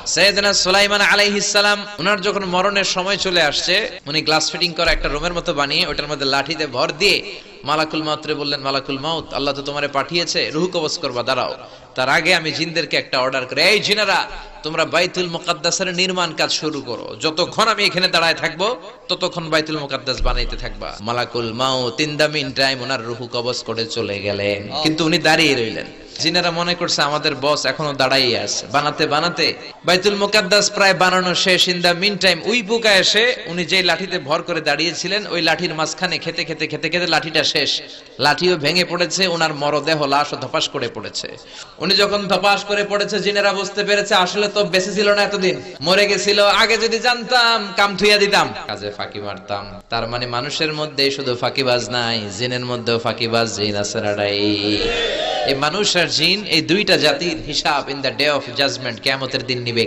সাইয়েদনা সুলাইমান আলাইহিস সালাম ওনার যখন মরণের সময় চলে আসছে, উনি গ্লাস ফিটিং করা একটা রুমের মতো বানিয়ে ওটার মধ্যে লাঠিতে ভর দিয়ে মালাকুল মাউতরে বললেন, মালাকুল মাউত, আল্লাহ তো তোমারে পাঠিয়েছে, রূহ কবজ করবা, দাঁড়াও। তার আগে আমি জিনদেরকে একটা অর্ডার করে, এই জিনেরা, তোমরা বাইতুল মুকাদ্দাসের নির্মাণ কাজ শুরু করো। যতক্ষণ আমি এখানে দাঁড়ায় থাকবো ততক্ষণ বাইতুল মুকাদ্দাস বানাইতে থাকবা। মালাকুল মাউত ইন দা মিন টাইম ওনার রূহ কবজ করে চলে গেলেন, কিন্তু উনি দাঁড়িয়ে রইলেন। জিনেরা মনে করছে আমাদের বস এখনো দাঁড়াইয়ে আছে। বানাতে বানাতে বাইতুল মুকাদ্দাস প্রায় বানানো শেষ। ইন দা মিন টাইম উই পোকা এসে উনি যে লাঠিতে ভর করে দাঁড়িয়েছিলেন ওই লাঠির মাঝখানে খেতে খেতে খেতে খেতে লাঠিটা শেষ। লাঠিও ভেঙে পড়েছে, ওনার মরদেহ লাশও ধপাস করে পড়েছে। উনি যখন ধপাস করে পড়েছে, জিনেরা বুঝতে পেরেছে আসলে তো বেঁচে ছিল না, এতদিন মরে গেছিল। আগে যদি জানতাম কাম থুইয়া দিতাম, কাজে ফাঁকি মারতাম। তার মানে মানুষের মধ্যে শুধু ফাঁকিবাজ নাই, জিনের মধ্যেও ফাঁকিবাজ জিন আছে। এই মানুষ আর জিন, এই দুইটা জাতির হিসাব in the day of judgement, কিয়ামতের দিন নিবে।